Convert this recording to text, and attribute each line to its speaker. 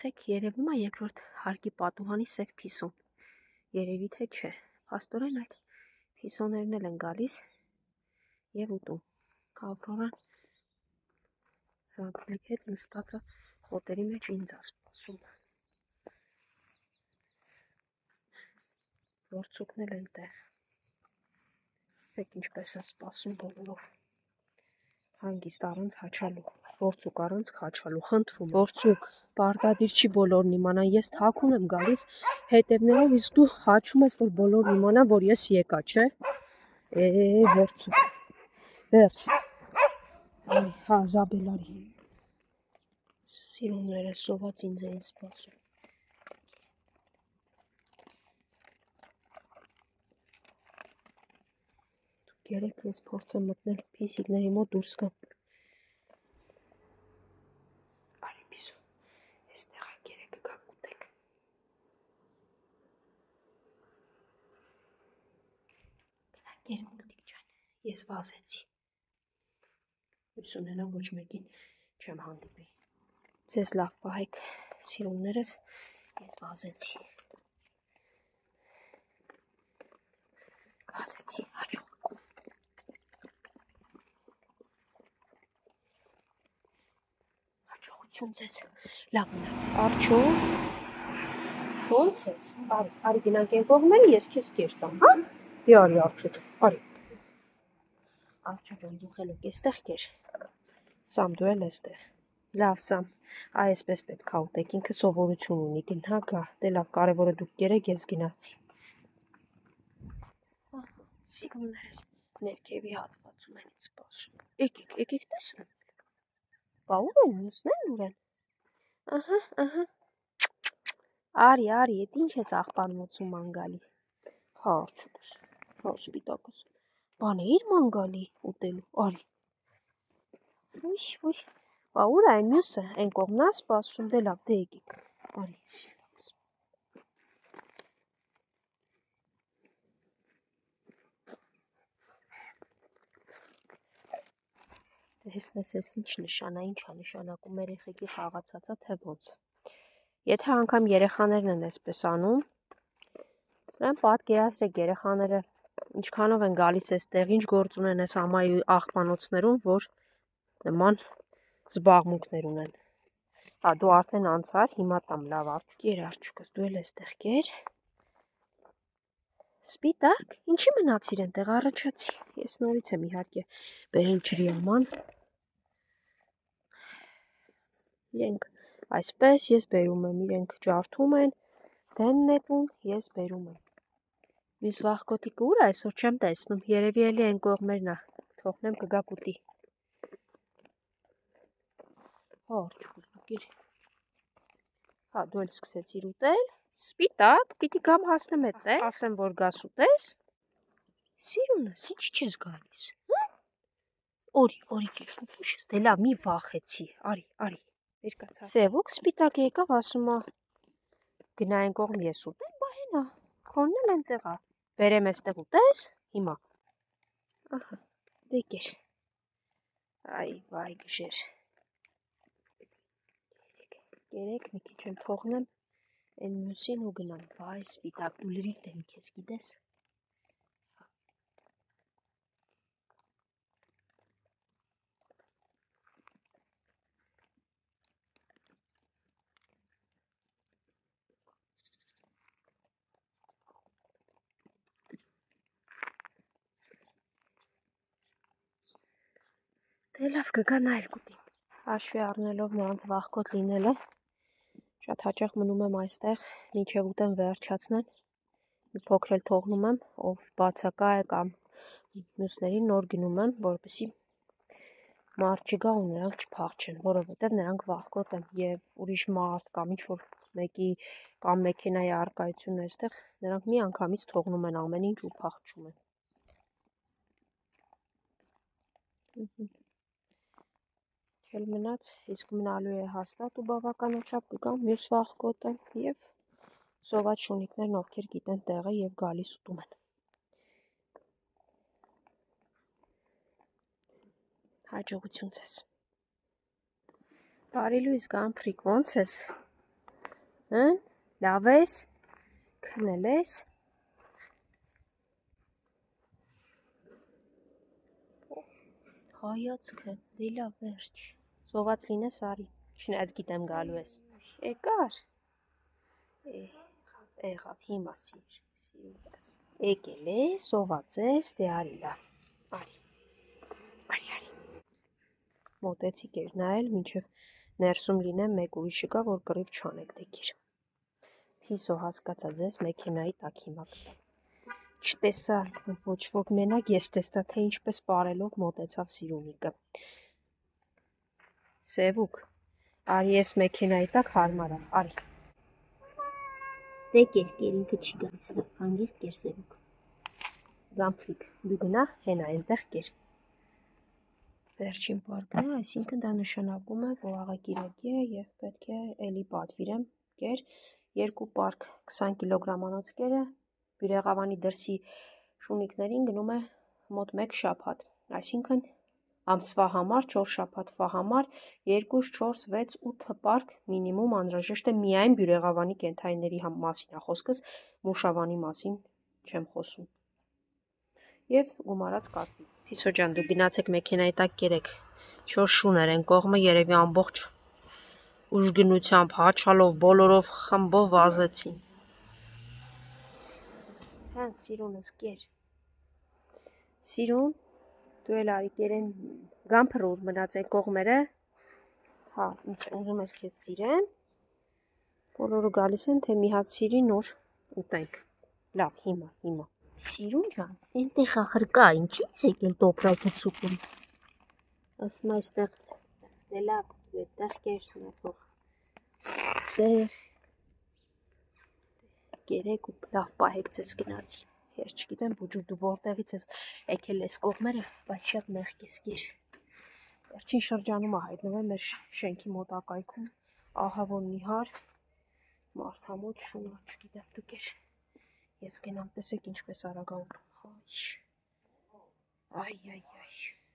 Speaker 1: տեսեք, երևում է երկրորդ հարկի պատուհանի սև փիսոն։ Երևի թե չէ, փաստորեն այդ փիսոներն էլ են գալիս եւ ուտում։ Ավրորան Զաբելի հետ նստած է խոտերի մեջ ինձ է սպասում։ Որցուկն էլ այնտեղ։ Տեսեք ինչպես է սպասում բոլորով։ Հանգիստ առանց հաչալու, որցուկ առանց հաչալու, խնդրում, որցուկ, պարտադիր չի բոլորն իմանան, ես թաքուն եմ գալիս հետևներով, իսկ դու հաչում ես, որ բոլորն իմանան, որ ես եկա, չէ։ Որցուկ, վերջ, արի, հա, Զաբել, արի, սիրունները սոված ինձ էին սպասում։ Երեք ես փորձեմ մտնել փիսիկների մոտ դուրս գամ։ Արի պիսու, այստեղ ա երեկը գա կուտեք։ Գեր մուլտիկ ջան, ես վազեցի։ Հույս ունենամ ոչ մեկին չեմ հանդիպի։ Ձեզ լավ պահեք, սիրուններս, ես վազեցի։ Վազեցի, հաջող։ Ձեզ լավ մնացեք։ Արջո։ Ոնց ես։ Արի գնանք այն կողմերը, ես քեզ կեր տամ, հա։ Դե արի Արջո ջան, արի։ Արջո ջան, դու խելոք էստեղ կեր։ Սամ դու էլ էստեղ։ Լավ Սամ, այսպես պետք է ուտեք, ինքը սովորություն ունի, գնա գա։ Դե լավ, կարևորը դուք կերեք, ես գնացի։ Սիրուններս ներքևի հատվածում են սպասում։ Եկեք տեսնեմ։ Բա ուր են, մյուսներն ուր են։ Ահա։ Արի, էդ ինչ ես աղբանոցում մանգալի։ Հա, Արջուկս, հա, սպիտակս։ Բաներ մանգալի ուտելու, արի։ Ուշ, բա ուր է այն մյուսը, այն կողմն է սպասում, դե լավ, դե եկեք, արի։ Տեսնես ես ինչ նշանա, ինչ է նշանակում երեխեքի խաղացածա, թե ոնց։ Եթե անգամ երեխաներն են այսպես անում, դրան պատկերացրեք երեխաները ինչքանով են գալիս այստեղ, ինչ գործ ունեն այս ամայի աղբանոցներում, որ նման զբաղմունքներ ունեն։ Հա, դու արդեն անցար, հիմա տամ լավ Արջուկ։ Կեր Արջուկս, դու էլ այստեղ կեր։ Սպիտակ, ինչի մնացիր այնտեղ առաջացի։ Ես նորից եմ իհարկե բերել ջրի աման։ Իրենք այսպես ես բերում եմ, իրենք ջարդում են, դեն նետում, ես բերում եմ։ Մյուս վաղկոտիկը ուր է, այսօր չեմ տեսնում, երևի էլի այն կողմերն է, թողնեմ կգա կուտի։ Հա, Արջուկս, դու կեր։ Հա, դու էլ սկսեցիր ուտել, սպիտակ, պիտի գամ հասնեմ այդտեղ, ասեմ, որ գաս ուտես։ Սիրունս, ինչ չես գալիս, հա։ Օրի կեր պուպուշս, դե լավ, մի վախեցի, արի, երկացա։ Սևուկ սպիտակ եկավ, ասում է, գնա այն կողմ ես ուտեմ, բա հենա, քոնն էլ այնտեղ է, բերեմ այստեղ ուտես, հիմա։ Ահա, դե կեր։ Այ, վայ, գժեր։ Կերեք, մի քիչ էլ թողնեմ, այն մյուսին ու գնամ, վայ, սպիտակ, դու լրիվ դեմ քեզ, գիտես։ Դե լավ կգա նա էլ կուտի։ Հաշվի առնելով նրանց վաղկոտ լինելը, շատ հաճախ մնում եմ այստեղ, մինչև ուտեմ վերջացնեն, մի փոքր էլ թողնում եմ, ով բացակա է կամ մյուսներին նոր գնում եմ, որպեսզի մարդ չգա ու նրանք չփախչեն, որովհետև նրանք վաղկոտ են եւ ուրիշ մարդ կամ ինչ-որ մեկի կամ մեքենայի առկայությունն է այստեղ, նրանք մի անգամից թողնում են ամեն ինչ ու փախչում են։ Չել մնաց, իսկ մնալու է հաստատ ու բավականաչափ կգամ մյուս վաղկոտը եւ սոված շունիկներն ովքեր գիտեն տեղը եւ գալիս ուտում են։ Հաջողություն ձեզ։ Բարի լույս Գամփրիկ, ոնց ես։ Լավ ես, քնել ես։ Հայացքը, դե լավ վերջ։ Սոված լինես արի, չնայած գիտեմ գալու ես։ Եկար։ Եղավ, հիմա սիրուկս։ Եկել ես, սոված ես, դե արի լավ։ Արի։ Մոտեցի կեր նայել, մինչև ներսում լինեմ մեկ ուրիշը կա, որ կռիվ չանեք դեկիր։ Փիսո հասկացա ձեզ մեքենայի տակ հիմա կտա։ Չտեսա ոչ ոք մենակ, ես տեսա, թե ինչպես պարելով մոտեցավ Սիրունիկը։ Սևուկ, արի ես մեքենայի տակ հարմարա, արի։ Դե կեր, ինքը չի գալիս, հանգիստ կեր Սևուկ։ Գամփլիկ, դու գնա, հենա այնտեղ կեր։ Վերջին պարկն է, այսինքն դա նշանակում է, որ աղագիրակի է և պետք է էլի պատվիրեմ կեր, 2 պարկ 20 կիլոգրամանոց կերը, բյուրեղավանի դրսի շունիկներին գնում է մոտ 1 շաբաթ, այսինքն ամսվա համար, 4 շաբաթվա համար, 2, 4, 6, 8 պարկ մինիմում անհրաժեշտ է միայն բյուրեղավանի կենդանիների մասին է խոսքս, մուշավանի մասին չեմ խոսում։ Եվ գումարած կատվի։ Փիսո ջան, դու գնացեք մեքենայի տակ կերեք, չոր շուներ են կողմը երևի ամբողջ ուժգնությամբ, հաչալով, բոլորով խմբով վազեցին։ Հա, Սիրունս կեր։ Սիրուն, դու էլ արի կերեն գամփրուր մնաց այն կողմերը։ Հա, ինչ ուզում ես քեզ սիրեմ։ Բոլորը գալիս են, թե մի հատ սիրի նոր ուտենք։ Լավ, հիմա։ Սիրուն ջան, այնտեղ ախր կա, ինչի՞ց եկել տոպրակը ցուկում։ Ասում այստեղ դե լավ, դու այդտեղ կեր նա թող։ Դեր կերեք ու լավ պահեք ձեզ գնացի։ Ես չգիտեմ, բուջուր դու որտեղից ես եկել այս կողմերը, բայց շատ մեղք ես կեր։ Վերջին շրջանում է հայտնվել մեր շենքի մոտակայքում ահավոր նիհար մարդամոտ շունա, չգիտեմ դու կեր։ Ես գնամ տեսեք ինչպես արագ ա ուտում։ Այ։